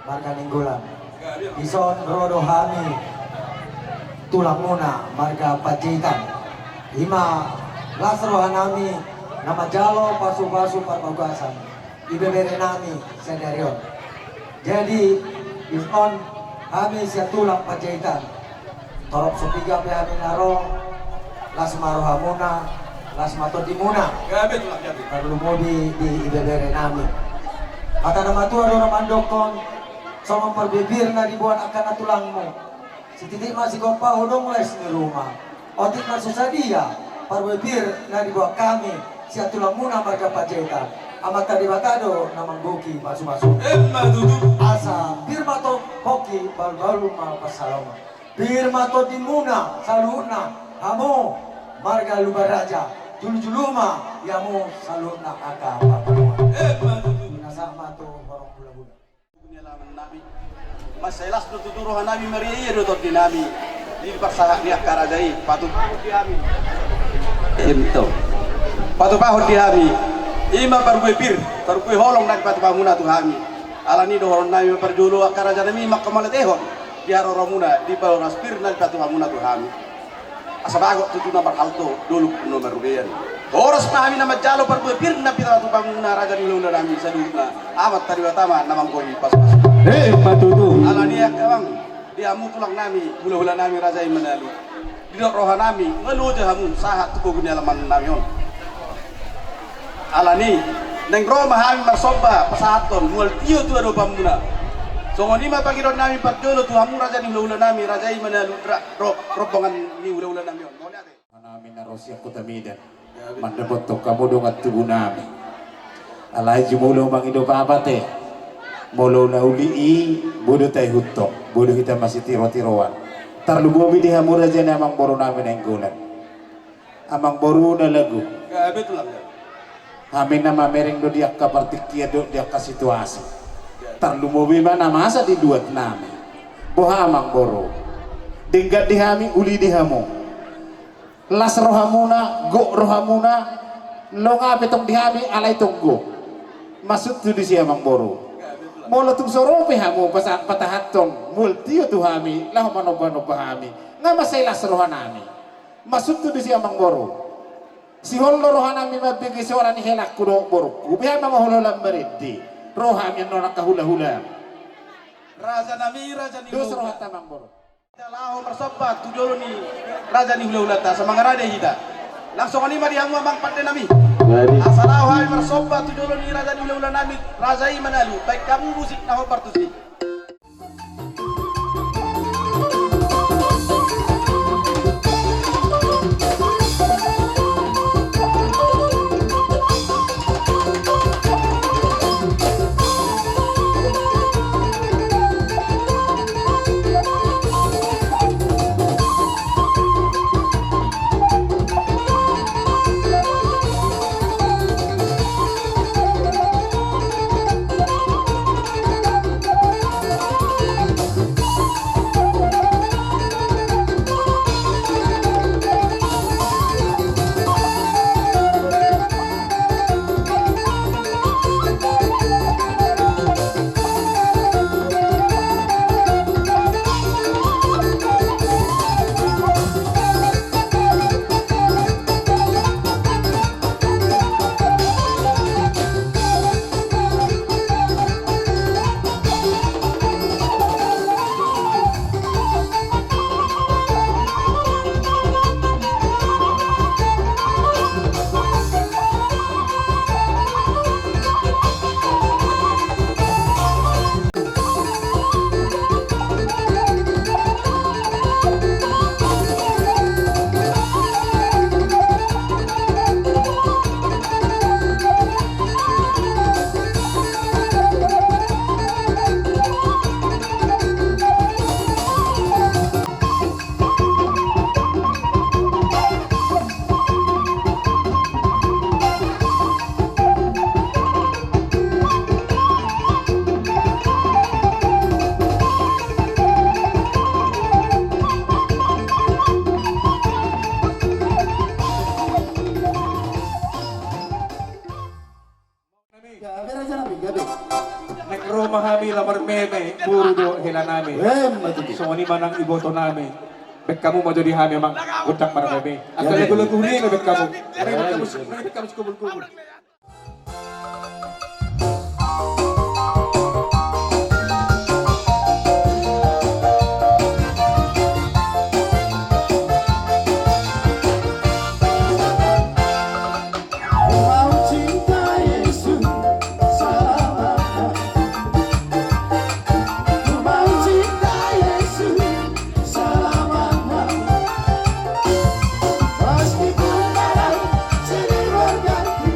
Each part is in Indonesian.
marga Ninggolan. Ison rodo hami tulang muna marga Pacitan. Ima lasro hanami nama jalo pasu-pasu parbaguasan. Ibebere nami sendirion. Jadi ison hami sia tulang Pacitan. Torop supiga pe hami narong las marohamuna las matodimuna. Gabe tulang gabe. Perlu mau di ibebere nami. Kata nama tua orang mandokon sama perbibir na dibuat akan tulangmu. Si titik masih gopa hodong les di rumah. Otik na susah dia. Perbibir na dibuat kami. Si tulangmu na marga Pacitan. Amat tadi batado namang buki masuk-masuk. Dudu. Asa birmato hoki baru-baru mal pasalama. Birmato dimuna saluna. Kamu marga Lubaraja. Julu-juluma yamu saluna kakak apa. Dudu. Sama tu orang bula-bula. Pengalaman Nabi. Masalah tuturuhan Nabi Maria itu di Nabi. Di paksa dia karajai patu di Nabi. Itu. Patu pahut di Nabi. Ima perbuipir, perbuip holong nak patu pamuna tu Nabi. Alani do holong Nabi perjulu karaja Nabi mak kemana tehon. Di haro muna di bawah raspir nak patu pamuna tu Nabi. Asabago tutu nomor alto dulu nomor rupiah. Horas pahami nama jalo perbuipir na pita tu pamuna raja di luna Nabi saduna. Amat tadi pertama namang koi pas. Patutu. Alania kawang dia mutulang nami hula-hula nami raja imanalu dino roha nami ngelu jahamu sahat tuku guni alaman nami on alani neng roha mahami masoba pasahaton mual tiyo tu ado pamuna songoni ma pagiro nami patjolo tu hamu raja di hula-hula nami raja imanalu rombongan ni hula-hula nami on mau lihat Nami na Rosia Kutamidan. Mandapot to kamu dong at tubuh nami. Alay jumulo bang ido papate. Molo na uli bodo tay hutok. Bodo kita masih tiro-tiroan. Tarlubobi di hamur aja na amang boro namin ang gulan. Amang boro na lagu. gabe tu lang Amin na mamereng do diak kapartikia do diak ka situasi. Tarlubobi ba na masa di duat namin. Boha amang boro. Dinggat di hami uli di hamu. Las rohamuna, go rohamuna, lo nga petong dihami alay tunggo. Masuk tu di siya mang boro. Mula tung sorope hamu pasat patahatong multiyo tu hami, lah manoba-noba hami. Nga masay las rohanami. Masuk tu di siya mang boro. Si holo rohanami mabigi seorang ni helak kudo boro. Kubiha mga hululang merindi. Rohami no nakahula-hula. raja nami raja ni Dus hula rohata mang boro. Laho bersobat tujolo ni raja ni hula-hula ta sama ngarade hita langsung ani mari hamu amang pande nami asalaho hai bersobat tujolo ni raja ni hula-hula nami raja imanalu baik kamu musik naho partusi memahami lamar meme buru do hila namin. Matuti. So ni manang iboto namin. Bet kamu mau jadi hami mang utak para meme. Akal lagu-lagu rin bet kamu. Bet kamu kubul-kubul. Mau cinta Yesus selamanya. Mau cinta Yesus selamanya. Meskipun dalam silih berganti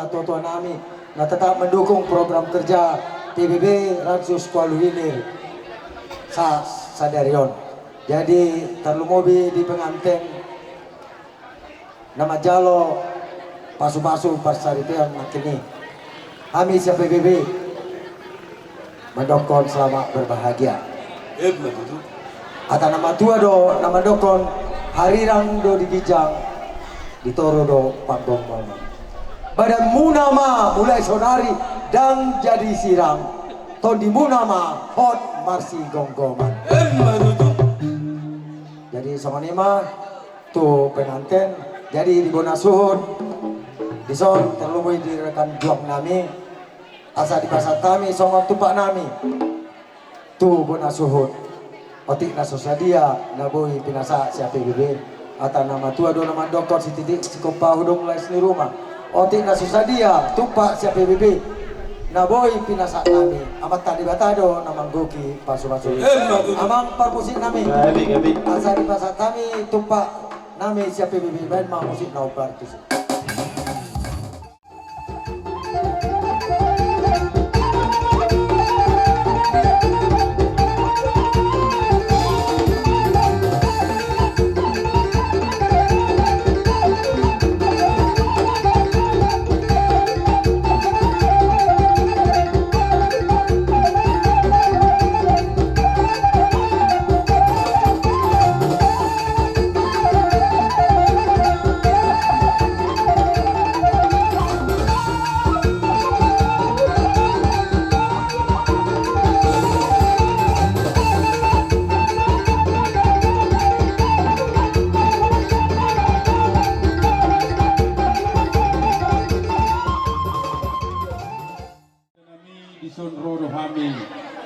tua nami na tetap mendukung program kerja PBB Ransus Kualuhilir Sadarion. Jadi terlumobi di pengantin nama jalo pasu-pasu parsaripian makini. Kami siap PBB mendokon selamat berbahagia. Ata nama tua do nama dokon harirang do digijang ditoro do pambong mama. Badan munama mulai sonari dan jadi sirang. Ton di munama hot marsi gonggoman. Jadi sama nima tuh pengantin jadi di Bonasuhun di son terlumui di rekan juang nami asa di pasar kami songon tumpak nami tuh Bonasuhun otik na sosadia naboi pinasa si PBB atau nama tua do nama dokter si titik si kopa hudung mulai seni rumah otik na sosadia tumpak si PBB naboi pinasa kami amat tadi batado namang goki pasu-pasu amang parpusik nami asa di pasar kami tumpak nami si PBB ben mau musik na parpusik.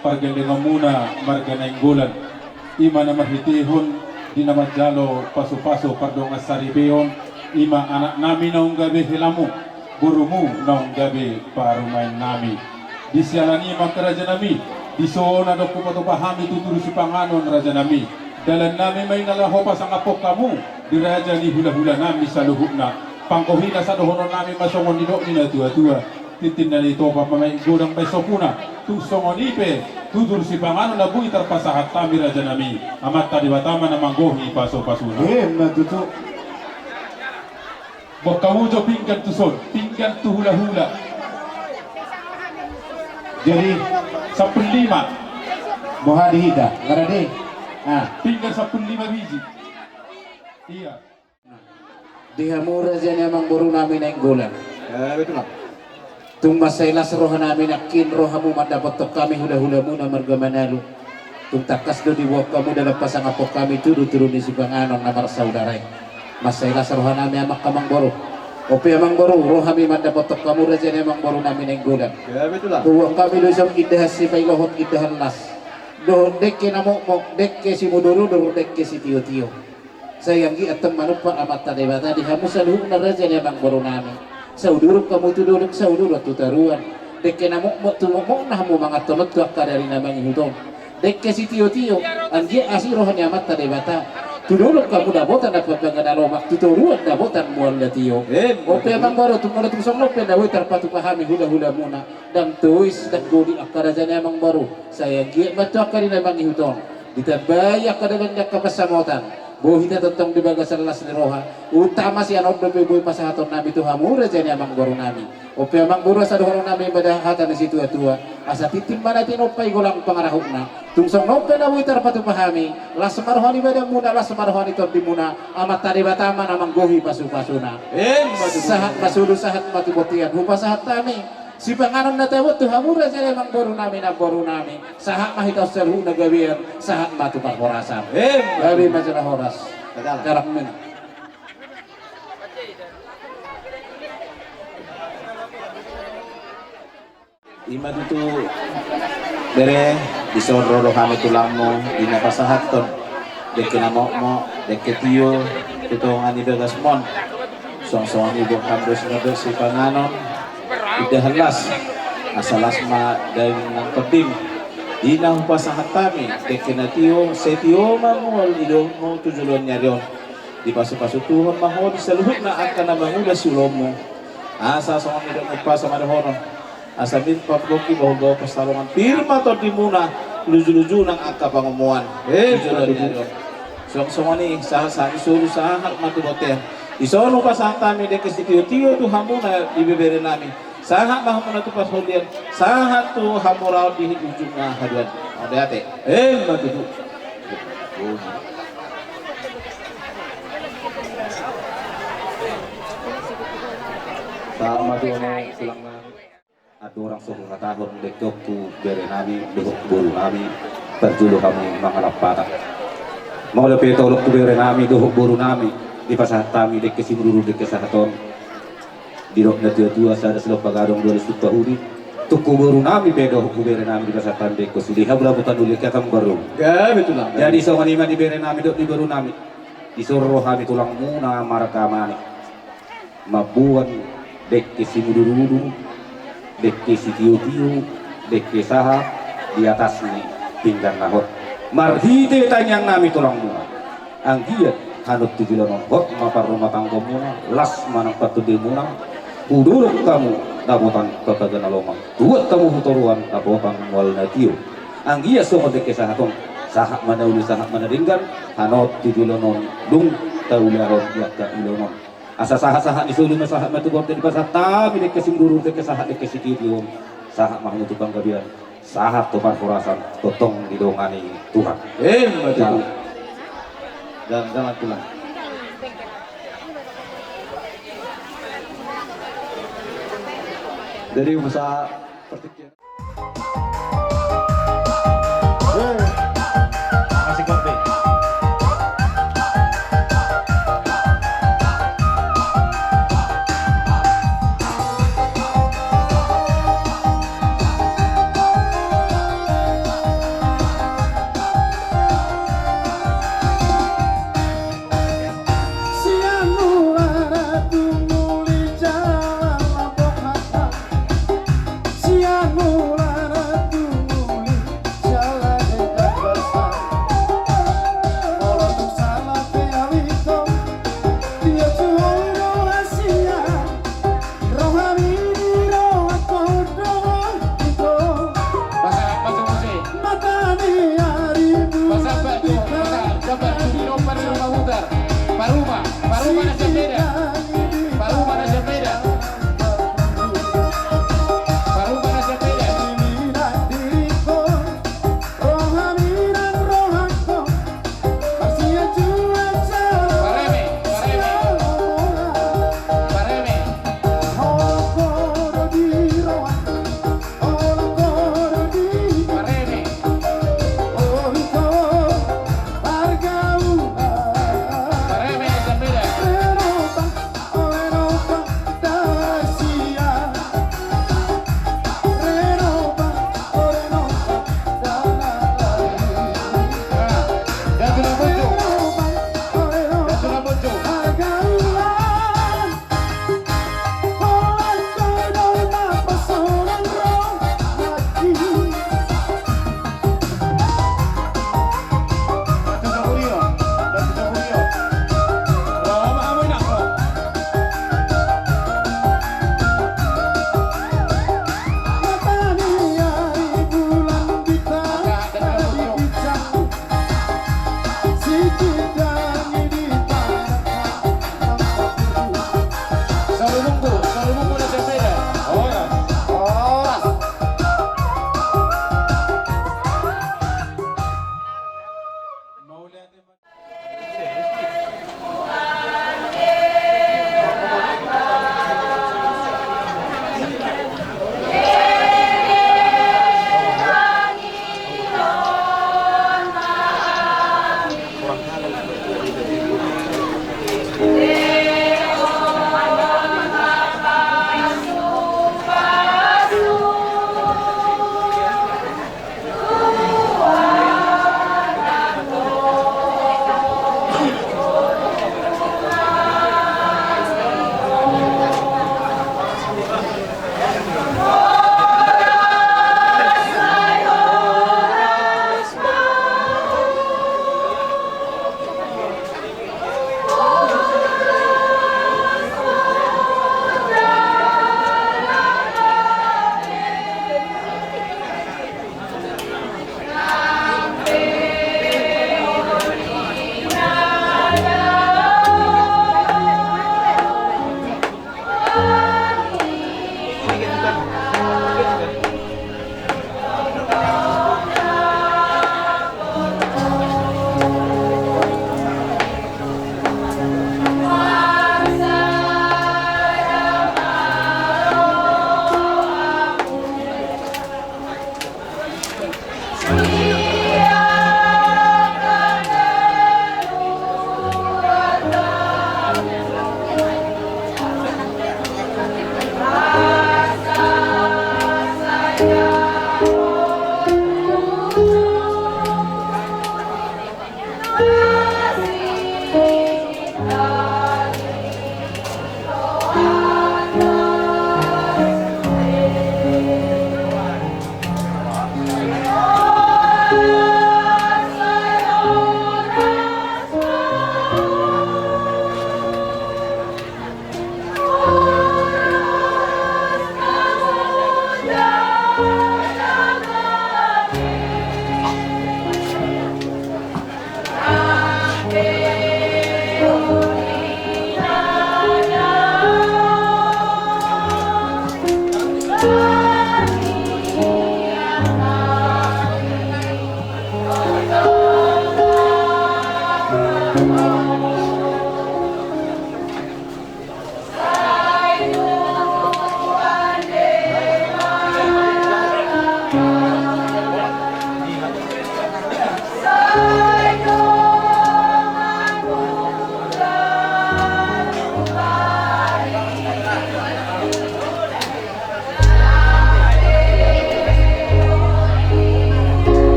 Parganda ngamuna marga nainggulan ima na mahitihon di na majalo paso-paso pardong asaribeon ima anak nami naong gabi hilamu burumu naong gabi parumain nami di sialani maka raja nami di soona do kumato pahami tuturu si panganon raja nami dalan nami may nalahopas ang apok kamu di raja ni hula-hula nami sa luhuk na pangkohina sa dohonon nami masongon ni do ni na tua-tua titin na nito pa mamay gudang may sopuna tu songonipe tudur si pangano na bui terpasahat kami raja nami amat tadi batama na manggohi paso-pasuna Matutu. bok kamu jo pinggan tu son pinggan tu hula-hula Jadi 15 boha dihida, karade. pinggan 15 biji iya Dihamura dyan namang buru namin ang gulang. Betul lah. Tung masayla sa roha namin akin roha mo madapat to kami hula-hula mo na marga manalo. Tung takas do dibuak kamu dalam pasang apok kami turu-turu ni si panganon na marsaudaray. Masayla sa roha namin amak kamang boro. Ope amang boro roha mi madapat to kamu raja namang boro namin ang gulang. Betul lah. Tuwang kami do isang idahas si pailohot idahan las. Do dekke na mo dekke si muduro do dekke si tiyo-tiyo. Sayang gi atam manupa amat tadebata di hamu sa luhuk na raja namang boro namin. Sauduruk kamu tuduruk sauduruk tutaruan dekke namuk mo tumuk nah mo mga tunot tuak ka dari namang hudong dekke si tiyo-tiyo anggi asirohan yamat tadebata tuduruk kamu dabotan dapat panganaromak tuturuan dabotan mual na tiyo ope amang baro tumulat kusong lope dawi tarpatu pahami hula-hula muna dan tuis daggodi akaraja namang baro sayang gi matuak ka dari namang hudong ditabayak ka dengan kapasamotan bohita tentang di bagasan las ni roha utama si anod do boy pasahaton nabi tu hamura jani amang boro nami ope amang boro sa dohoro nami pada hata ni situ atua asa titim mana tinopay golang pangarahukna tungsong nope na boy tarpatu pahami las marhoni bada muna las marhoni to di muna amat tari batama namang gohi pasu-pasuna sahat masulu sahat matibotian hupa sahat tami si panganon na tawat tu hamura jani amang boro nami na boro nami sahat mahitaw selhu na gawian sahat matu pakorasan gabi majalah horas jarak men Ima itu bere disoro kami tulang mo dinapasahaton deke namo mo deke tiyo tutong ani begas mon song ibu kandos nado si panganon ida halas asalas ma dari nang pedim dinang pasahat kami deke na tiyo setiyo mamol ido mo tujulon nyarion di pasu-pasu Tuhan mahal sa luhuk na akan na manguda sulomo asa songon nidok nagpa sa madahonon asa min papuki bahwa pertarungan firma to dimuna luju-luju ng angka pangamuan songon ni sa isulu sa matubote isono pa sa tami de kesitiyo tu hamuna ibebere namin sahat mahamuna tu pasolian sahat tu hamurao di ujung na haduan ate matutu sama tuh silang ada orang suku tahun dekok tu bere nabi dekok buru nabi terjuluh kami mengalap patah mau lebih tolok tu bere nabi dekok buru nabi di pasar kami dek kesimururu dek kesahaton di rok na tua sa ada selok pagadong 200 tahun tuku buru nabi bedo ku bere nabi di pasar kami dek kesuliha bula butan dulu kita kamu baru Ya, betul lah. jadi soal lima di bere nabi dok di buru nabi disuruh kami tulang muna marakamani mabuan dek kesimururu dek kesitiyo-tiyo dek kesaha di atas ni pinggan nahot marhide tanyang nami tulang muna ang giat hanut tujulan hot mapar rumah tangga muna las manang patuloy muna uduruk kamu dapotan katagan alomang tuat kamu hutoruan dapotan wal na tiyo ang giat sumod dek kesahatong sahak mana uli sahak mana ringgan hanot tujulan dung tauliaron yakka ilonon asa saha-saha disulu na saha matubor di pasat tami dek kesimburur dek kesaha dek kesikitiyo saha mahnutukang gabian saha tupar furasan totong didongani Tuhan Betul. dan jangan pulang Dari usaha pertikaian. masih konflik Siang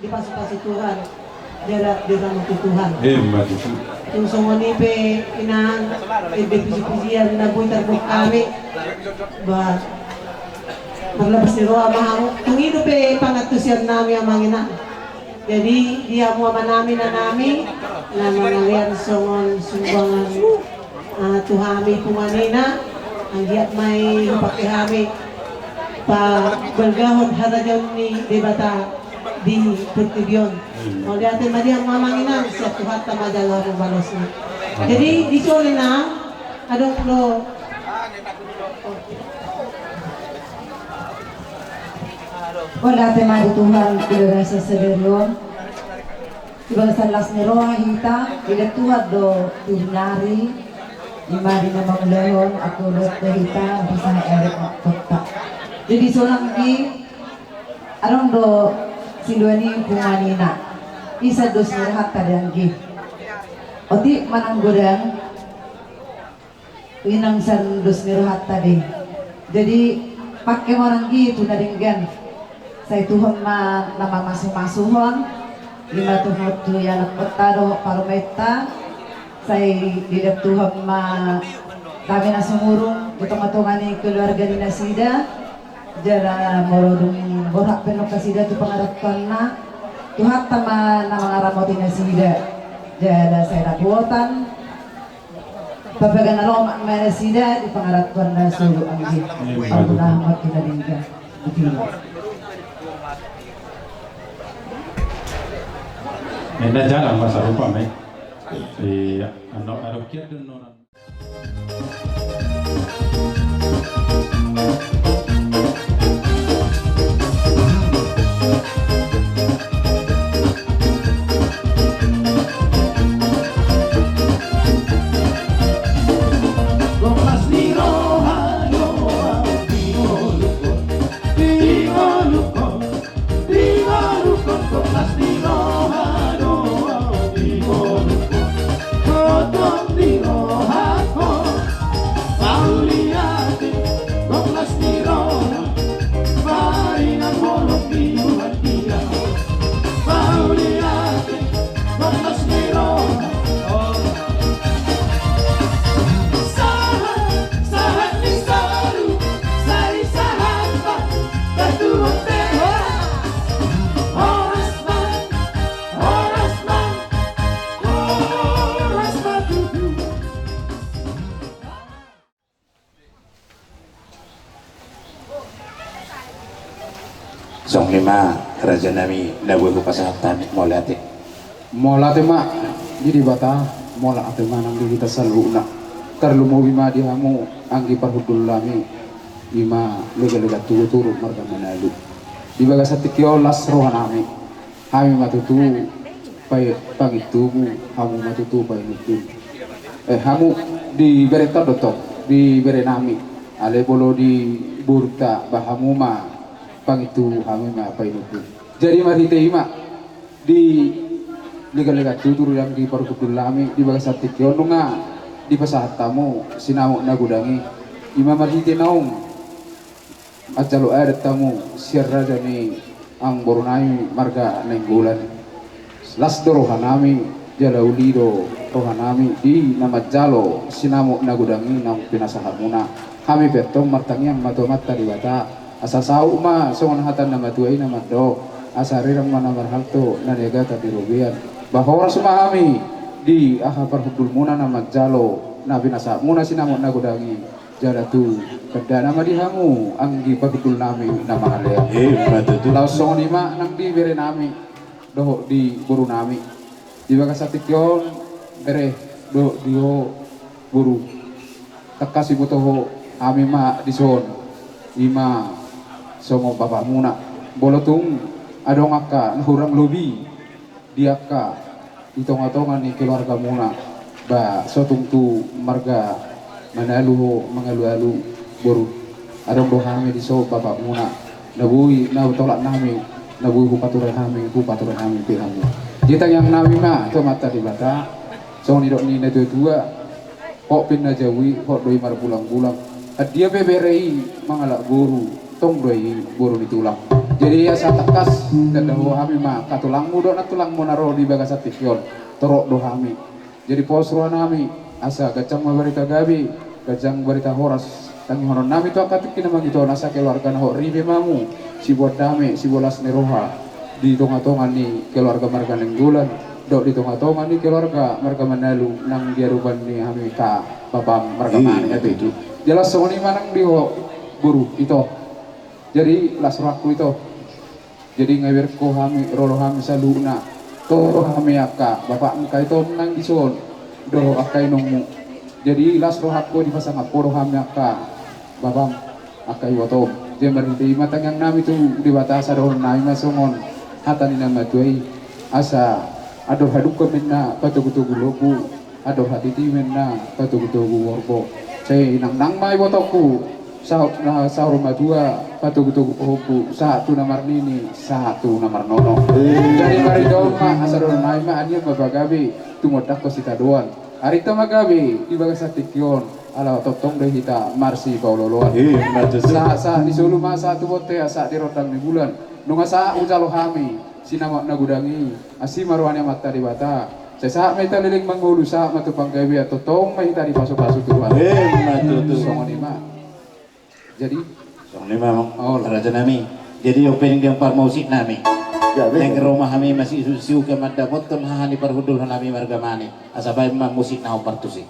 dipasok-pasok Tuhan. Dia Tuhan. Hebat itu. Yung sumuni pe inahan pisi-pisian na buhay tarbok kami ba maglabas ni Roa mahang tungido pe pangatusyan namin ang mga ina jadi dia muama namin na mga liyan songon sumbangan tuhami pumanina ang diat may pakihami pa balgahon harajaw ni debata di Pertibyon. O di atin madiang mamanginan siya tuhat na madalaw ng balos na. Jadi di soli na adong lo wala tayo madutuhan kaya sa severyon. Ibang sa las ni Roa hita, ilatuhad do tinari, imari na mga lehon, akulot na hita, bisa erik magpagta. Jadi solang di, arong do siluani yung pumanina, isa dos nirahat kadang gi. Oti mananggurang, inang san dos nirahat tadi. Jadi pakai orang gi itu naringgan. Saya Tuhan namamasuh-masuhon, 5 tuhod tu yan at pataro parumeta. Saya didap Tuhan kami na sumurong, itong atungan ni keluarga ni Nasida. Jara morodong borak penok kasida tu pangarapkan na Tuhan tama na mga ramot ni Nasida. Jara saya nabuotan. Papagan na loma ang Nasida, di pangarapkan na sulu ang hit. Ang lahat kinalinggan. Enda jalan masa rupa mai. Ano kia dun non. Song lima raja nami lagu ku pasahatan molate mak jadi bata mola ate manang di kita saluna terlumo bima dihamu anggi parhudul lami bima lega-lega turu marga manalu di bagas tikio las rohanami kami matutu pai pagitumu hamu matutu pai nutu hamu di bereta dotok di berenami ale bolo di burta bahamu ma pangitu kami ma pai nutu jadi mari teima di lega-lega tutur yang di parhudul lami di bagas tikio nunga di pasahat tamu sinamuk nagudangi imam marhite naung ajalo adat tamu sirra jani ang borunai marga nenggulan las do rohanami jala ulido rohanami di nama jalo sinamuk nagudangi nang pinasahamuna kami betong martangiang matomat talibata asa sau ma songon hatan nama tuai nama do asarirang mana marhalto nanega tabirobian bahwa semahami di akapar hudul muna nama jalo na pinasahamuna sinamuk nagudangi jala tu kada nama dihamu anggi pagudul nami nama alea betul langsung lima nang di bere nami doh di buru nami di bagas atikyon bere do dio buru takasi butoho ami ma dison ima songo bapak muna bolotung adong aka hurang lobi diaka itong-atongan ni keluarga muna ba sotung tu marga manalu mangalu-alu boru adong dohami di so bapak muna nabui na tolak nami nabui hupaturan nami pihamu kita yang nami ma to mata di bata so ni dok ni na dua kok pinna jawi kok doi mar bulang-bulang dia beberei mangalak boru tong doi boru ditulang Jadi asa tekas dan dahu kami mah katulang mudo na tulang mo naro di bagas atikyon torok do kami. Jadi posruan kami asa gacang mabarita gabi, gacang barita horas tangi honon nami to akatik kinamang ito nasa keluarga na ho ribe mamu si buat dame si bolas ni roha di tonga-tongan ni keluarga marga Nenggulan do di tonga-tongan ni keluarga marga Manalu nang diaruban ni kami ka babang marga Mani itu. Jelas soni manang di ho guru itu. Jadi lasraku itu jadi ngawir ko kami rolo kami sa luna to kami aka bapak muka itu nang ison do akai nungmu jadi lasro hakko di pasang aporo kami aka babam akai watom dia berhenti matang yang nami tu di batasa do nami masongon hatan nama tuai asa ador haduk kemenna patugutugu lobu ador hatiti menna patugutugu warbo saya nang mai watoku sa rumah dua patugutugu opu satu nomor nini satu nomor nono jadi mari jauh mah asal naik mah ania babagabi tumodak ko sita doan hari itu magabi di bagas atikyon ala totong deh kita marsi pauloloan sa di sulu mah satu bote asa di rodang di bulan nunga sa ujalo kami sinama nagudangi asi marwanya mata di bata saya saat meta liling manggulu sa matupang gabi atau tong mahita di paso-paso tuan songon ima jadi Soalnya memang raja nami. Jadi opening yang par musik nami. Yang rumah kami masih susu ke mada boton hahani parhudul nami marga Mani. Asabay memang musik na partusi.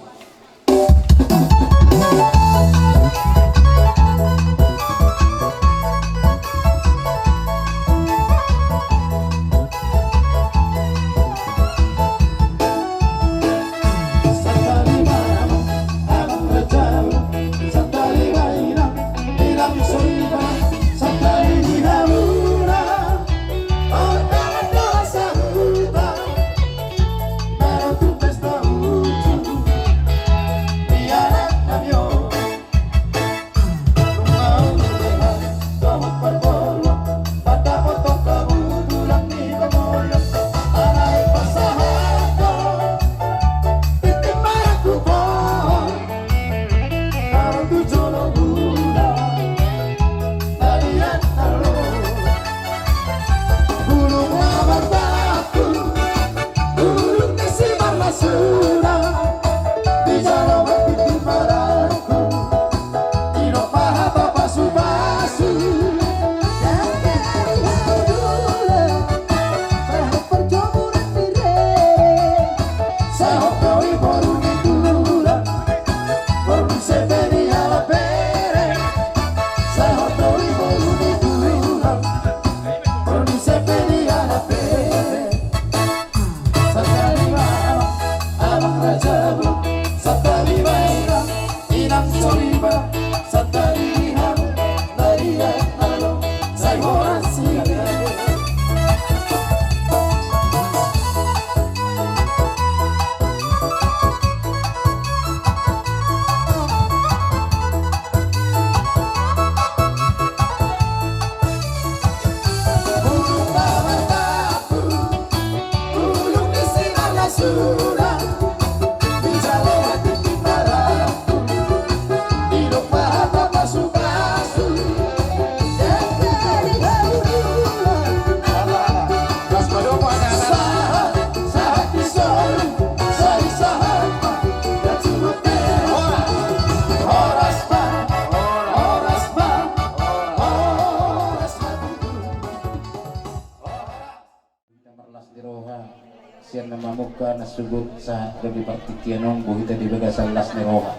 Sian nama muka nasugut sa gabi partikianon buhita di bagasal las ni roha.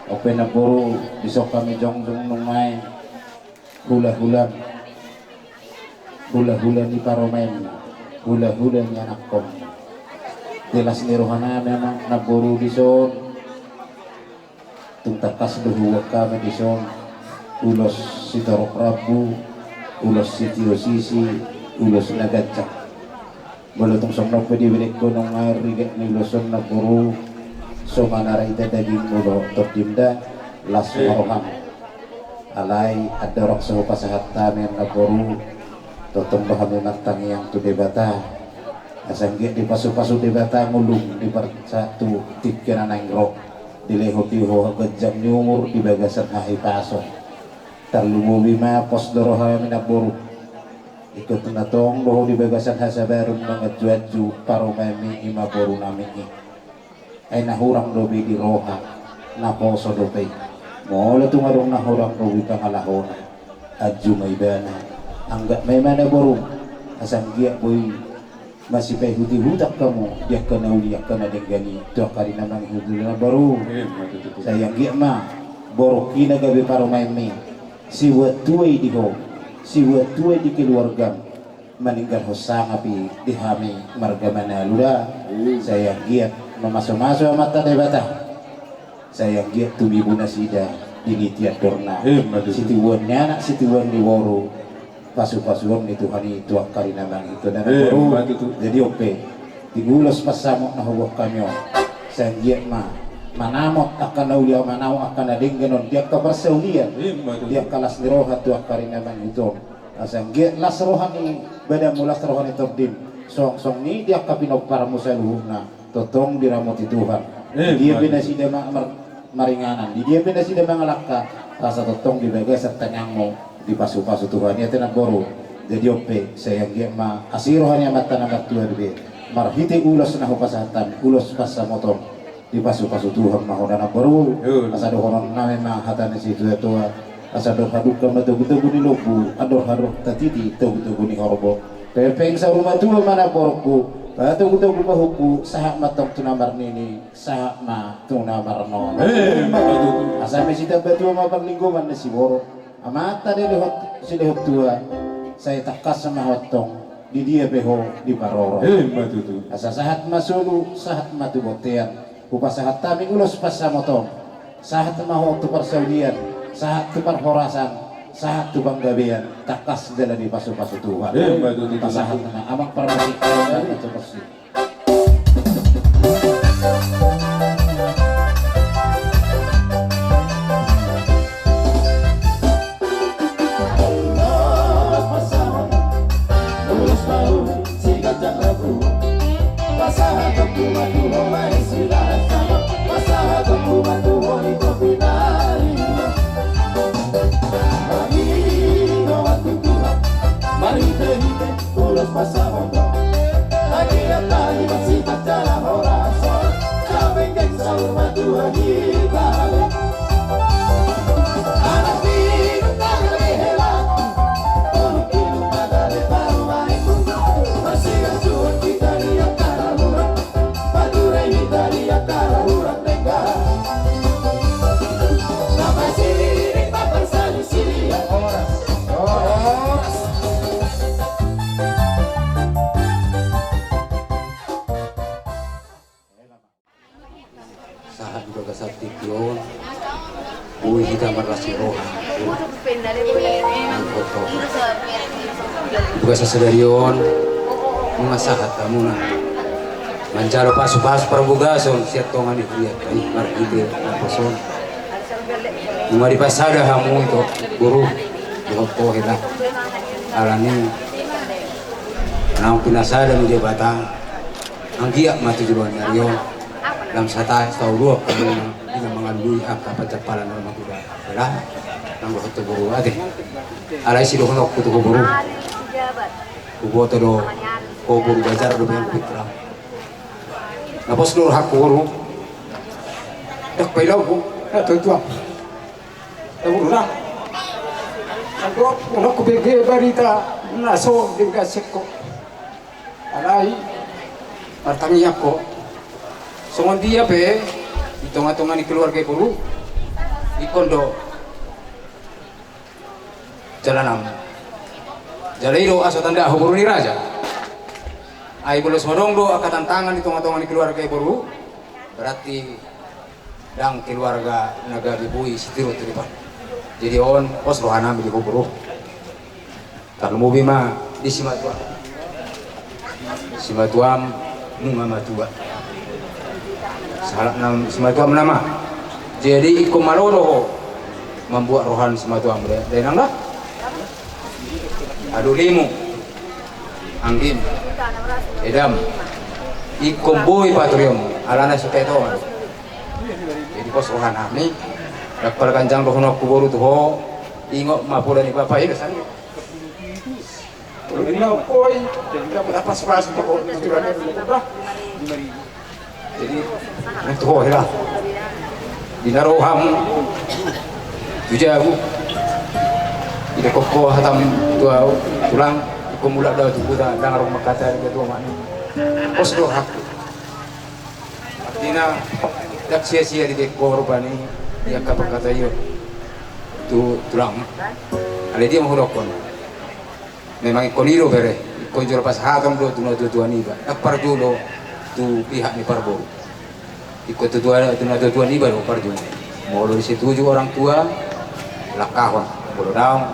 Open na puro bisok kami jongjong numay hula-hula ni paromen hula-hula ni anak kom. Jelas ni roha na memang naburu dison tungtakas duhuwa kami dison ulos si Torok Rabu ulos si Tio Sisi ulos nagacak balotong somnok pwede bilik ko nung rigat ni Luzon na puro so manara ita daging mulo tordimda las maroham alay adorok sa hupasahat tamin na puro totong bahami matang yang tu debata asanggi di pasu-pasu debata ngulung di part satu tikiran ang rok di leho-tiho hagajam ni umur di bagasan hahi paso terlumubi ma pos doroha minaburu ikut natong doho di bagasan hasabarum nangajuaju paromemi ima boru namini ay nahurang dobi di roha naposo dobi mola tungarong nahurang dobi pangalahona adju may bana anggat may mana boru asang giyak boy masih pay huti-hutak kamu dia kena uliak kena denggani tuh kari namang hudulina baru sayang giyak ma borok kina gabi paromemi si watuai di ho si watuai di keluarga meninggal hosang api dihami marga manalura saya giat memasuk-masuk mata debata saya giat tubibu nasida dinitiat dorna situannya anak situan di woro pasu-pasuan itu hari itu akari namang itu dan baru jadi oke digulos pasamok na huwak kanyo saya giat manamot akan naulia manau akan ading ganon dia keperseulian dia kalas dirohat tu akari naman itu asang giat las rohani beda mulas rohani terdim song ni dia kapinok para musaluhna totong diramoti Tuhan dia binasida maringanan dia binasida mangalaka rasa totong dibaga serta nyangmo di pasu-pasu Tuhan ya tenang boru jadi ope saya giat ma asirohani mata namat Tuhan be marhiti ulos na hupasatan ulos pasamotong di pasu-pasu Tuhan mahonana baru asa dohonon name mahatan si tua asa doh haduka matugu-tugu ni lobu ador hadoh tatiti tugu-tugu ni horbo pepeng sa rumah tua mana borku tugu-tugu bahuku sahak matong tunamar nini sahak ma tunamar non asa mesita batua mapang lingkungan na si boro amata de lehot si lehot tua saya takas sama hotong di dia beho di paroro asa sahat masulu sahat matuboktean upasahat kami ulos pasamotong sahat maho tu persaudian sahat tu perhorasan sahat tu banggabean takas dala di pasu-pasu Tuhan pasahat na amang parmasi dan itu persi Tugas sedarion mengasahat kamu na manjalo pasu-pasu perbugason siat tongan itu ya kai maride person mari pasada kamu itu guru dihopo hela alani nang pinasada mi batang anggia mati juruan arion dalam sata tahu dua kamu dengan mengandui apa pencapalan dalam kuda hela nang hoto guru ade alai si dohon kutu guru ubo todo ko guru bajar do yang pitra napos nur hak guru dak pailaw ko to tuang tabu ra ako ko bege barita naso diga sekko alai pertanyaan ako songon dia pe hitung-hitungan di keluarga guru di kondo jalanam Jalaido aso tanda huburu ni raja. Ai bolos modongdo akatan tangan di tonga-tonga ni keluarga iburu. Berarti dang keluarga naga dibui sitiro tiripan. Jadi on pos rohana mi huburu. Kalau mau bima di Simatua. Simatuam nunga matua. Salah nam Simatuam nama. Jadi iku maloro membuat rohan Simatuam dan dah. Aduh limu anggim edam ikomboy patrium alana supeto jadi pos rohan kami dakpal kanjang rohon aku baru tuh ingo mapulan ni bapak ini san Jadi itu lah. Dinaroham tujabu. Ida koko hatam tua tulang kumula daw tubuta dangarong makata ida tua mani. Oslo hakku. Artinya tak sia-sia di korban ini yang kapag katayo tu tulang. Ale dia mahulokon. Memang ikoniro bere, ikonjol pas hatong do tuan iba. Parjulo tu pihak ni Parbo. Ikut tuan iba do Parjulo. Molo di situ juga orang tua lakahon, bolo daong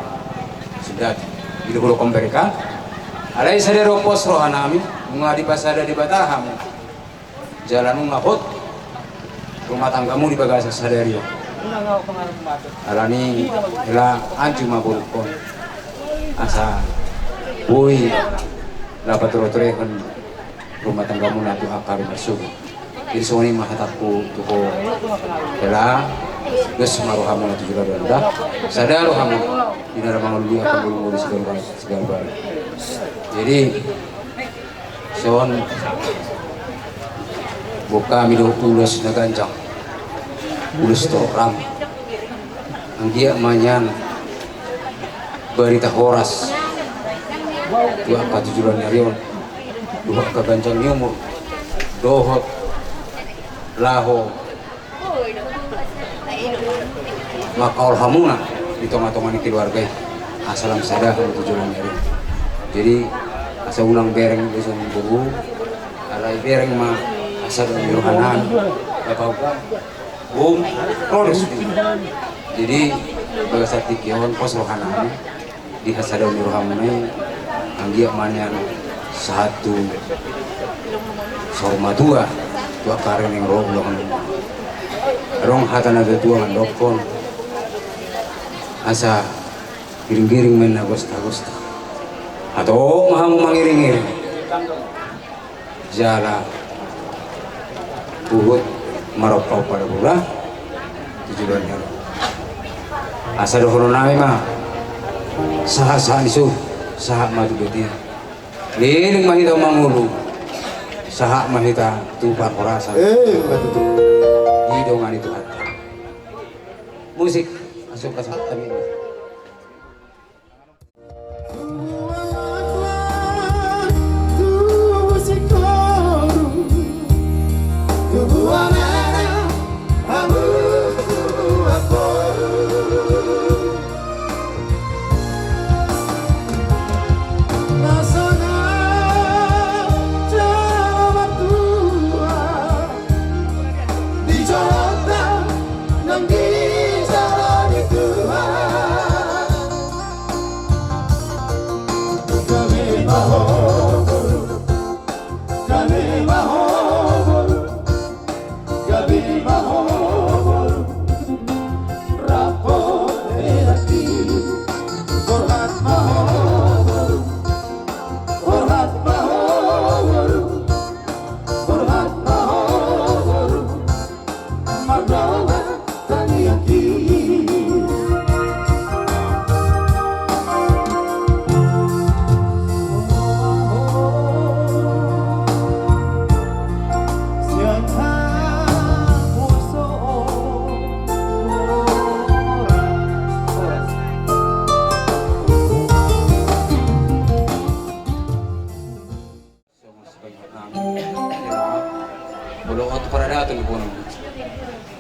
sudah itu bolo kombereka. Alai sadero pos rohanami, bunga di pasada di Bataham. Jalan ngapot. Rumah tanggamu di bagasa sadario. Alani ila anju mabulkon. Asa boy dapat turut-turut rumah tanggamu na tu akar masuk. Jadi soni mahatapku tuko ila gus maruhamu na tu juga dah. Sadaro hamu dinara mangulu akan bulu di segala. Jadi son buka mido ulus na ganjang ulus torang ang dia manyan berita horas dua katujuran nyarion dua kaganjang nyumur dohot laho makaul hamuna di tengah-tengah ni keluarga asalam sadah tujuan nyarion. Jadi asa ulang bereng bisa memburu alai bereng mah asal miruhanan bapak terus jadi bagasa tikion pos rohanan di hasada miruhanan anggia manyan satu sorma dua karen yang roh rong hatana dua ngandokon asa giring-giring main agosta atau mahamu mangiring-iring jala Uhud marokau pada bulan tujuannya asal dohoro nami mah sah isu sah maju betina liling mahita mangulu sah mahita tupar korasa hidungan itu hati musik masuk ke saat kami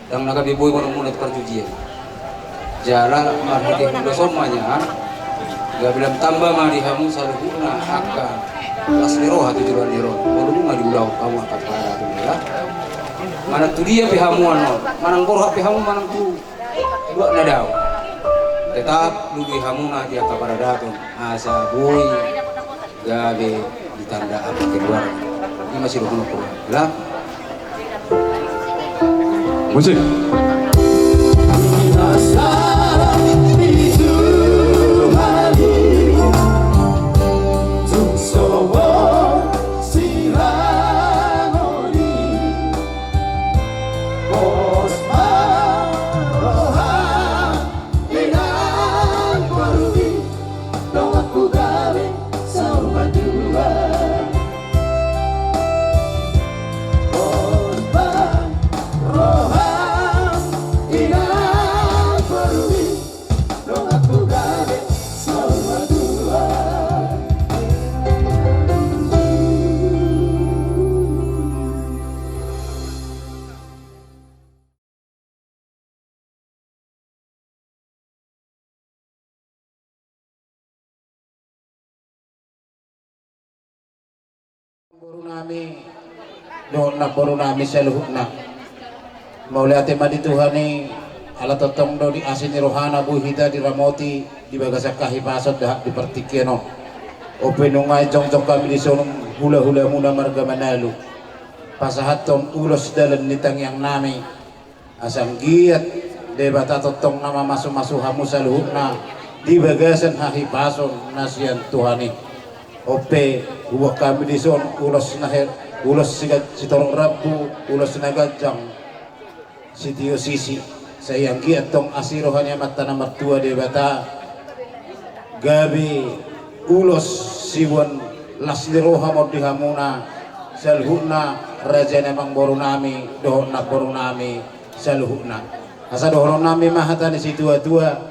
yang nagabiboy ko muna at parjujian jala marhiti ko somanya gak bilang tambah marihamu salahuna akan lasnero hatu juruan nero baru mah diulau kamu akan pada dunia mana tu dia pihamu ano manang borha pihamu manang tu dua nadau tetap lu pihamu na dia kabar datun asa boy gabe ditanda apa keluar ini masih lupa lah musik Sa Baru nami doon na baru nami sa luhut na mauli ate madituhan ni ala totong do di asin ni rohana buhita di ramoti di bagasak kahipasot dah di pertikiano o penungay jong kami di sonong hula-hula muna marga Manalo pasahaton ulos dalan nitang yang nami asang giat deba tatotong nama masuk-masuk hamu sa luhut na di bagasan hahipason nasiyan tuhani ope huwag kami di son ulos na ulos si torong rabu ulos na gajang si Tio Sisi sayang giat tong asirohan niya mata na martua di bata gabi ulos siwan lasliroha mo di hamuna salhuna raja namang boru nami dohon na boru nami salhuna asa dohon nami mahata ni si tua-tua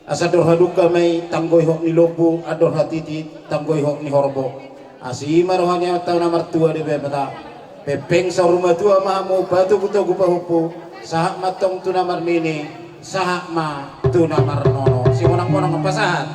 asa dorha duka may tanggoy hok ni lobo ador hatiti tanggoy hok ni horbo asima rohanya tau na martua di bata pepeng sa rumah tua mahamu batu buto gupahupu sahak matong tuna marmini sahak ma tuna marnono si monang-monang kepasahan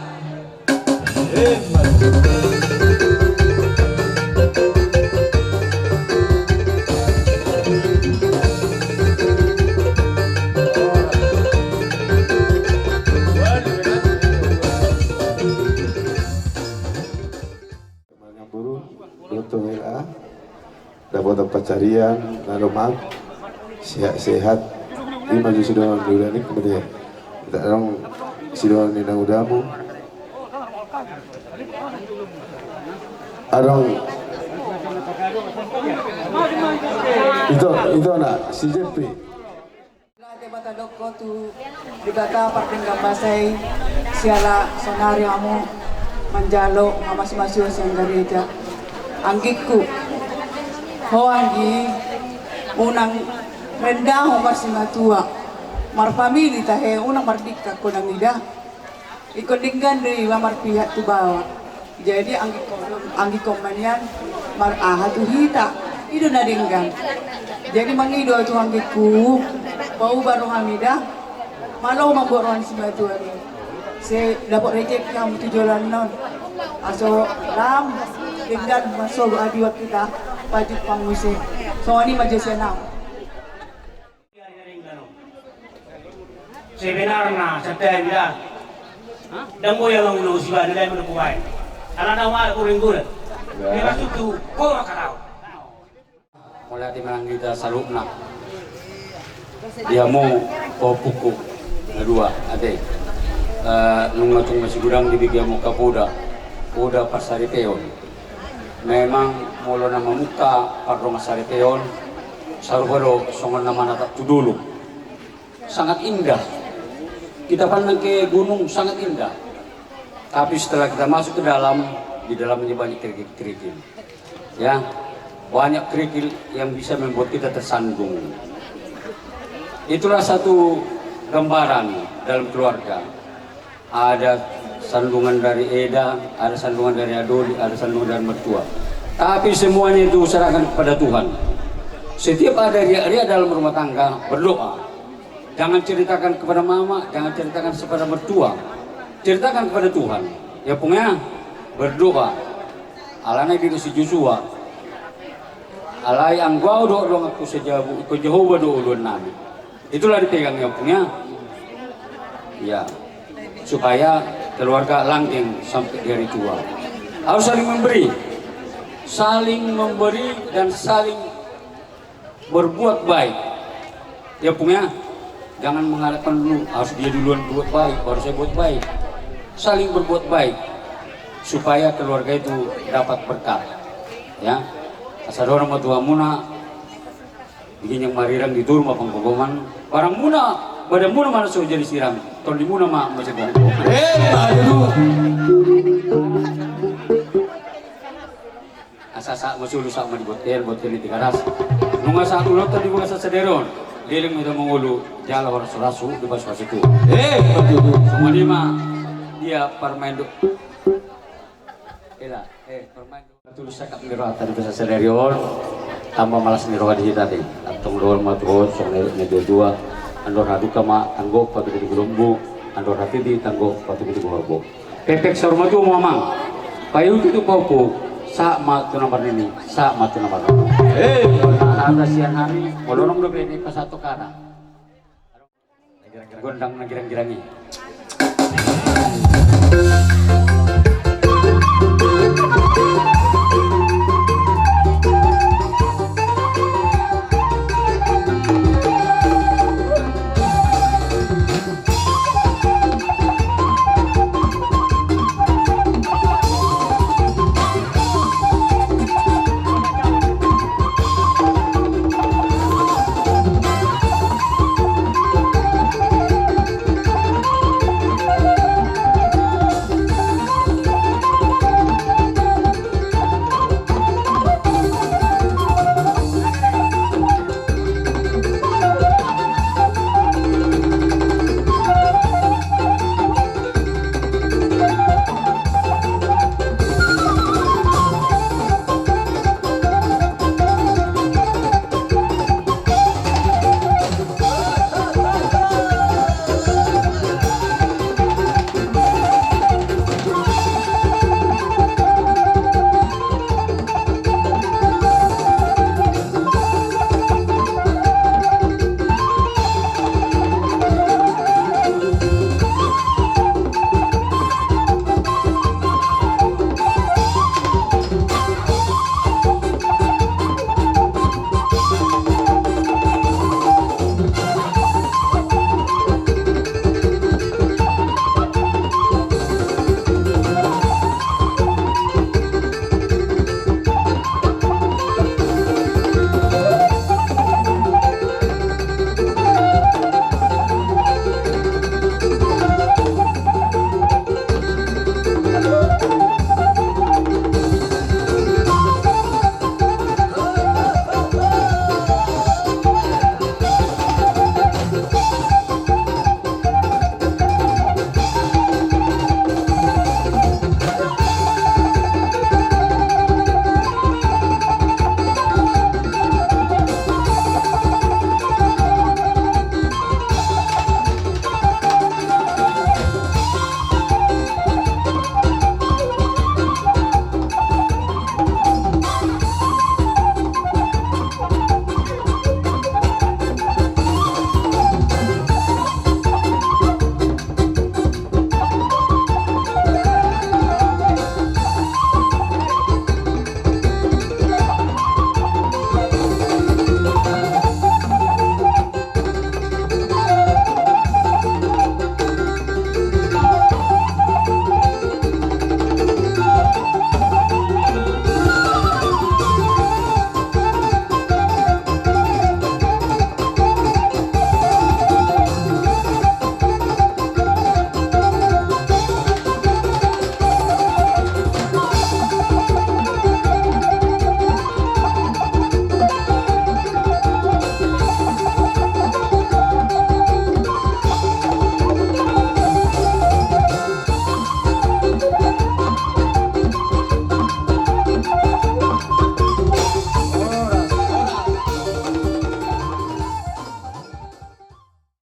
dapat pencarian lalu mag sehat ini maju sudah udah nih kemudian kita dong sudah nih udamu adong itu anak si JP bata doko tu di bata parting gambasay siala sonari amo manjalo mamas-masyo siyang gareja anggitku ho anggi unang rendah kasi matua marpamili tahe unang mardikta ko nang ida ikondinggan dari marpihak tu bawa jadi anggi ko manyan maraha tu hita ido na dinggan jadi mangido tu anggiku bau baru hamida malau mamboran si matua ni se dapat rejek kamu tujuan non aso ram dinggan masuk adiwat kita wajib pangusik so ini majesya nam sebenarnya sampai dia dan boy yang ngunu siwa nilai mendukuai karena nama kuring gula dia itu ko makarau mulai di mana kita salubna dia mau puku kedua ade nungatung masih gudang di bigia muka Poda Pasari Peon memang molo nama muka Pardong Pasari Peon sarubaro songon nama natak tudulu sangat indah kita pandang ke gunung sangat indah tapi setelah kita masuk ke dalam di dalamnya banyak kerikil ya banyak kerikil yang bisa membuat kita tersandung itulah satu gambaran dalam keluarga ada sandungan dari Eda, ada sandungan dari Adoli, ada sandungan dari mertua tapi semuanya itu serahkan kepada Tuhan setiap ada ria-ria dalam rumah tangga berdoa jangan ceritakan kepada mama, jangan ceritakan kepada mertua ceritakan kepada Tuhan ya punya berdoa alana diri si Joshua alai anggau doa aku sejabu ikut Jehovah doa ulun nami itulah dipegang ya punya ya supaya keluarga langgeng sampai di hari tua harus saling memberi dan saling berbuat baik ya punya jangan mengharapkan dulu harus dia duluan buat baik baru saya buat baik saling berbuat baik supaya keluarga itu dapat berkah ya asal orang matua muna bikin yang marirang di turma pengkogoman barang muna badan muna mana so jadi siram ton di muna mah masih bongkong asa masih lusak mau dibuat buat kini tiga ras nunga satu lot tadi bukan sederon Giling itu mengulu jala orang serasu di pas itu. Semua dia mah dia permain permain tulis cakap niro tadi bisa sendirian tambah malas niro di tadi atau dua matu soalnya itu dua andor haduka ma tanggok patu di gulumbu andor hati di tanggok patu di gulumbu pepek sorma tu mamang kayu itu popo sama tu nomor ini, sama tu nomor. Ada siang hari, molorong do ini pas satu kana. Gondang na girang-girangi.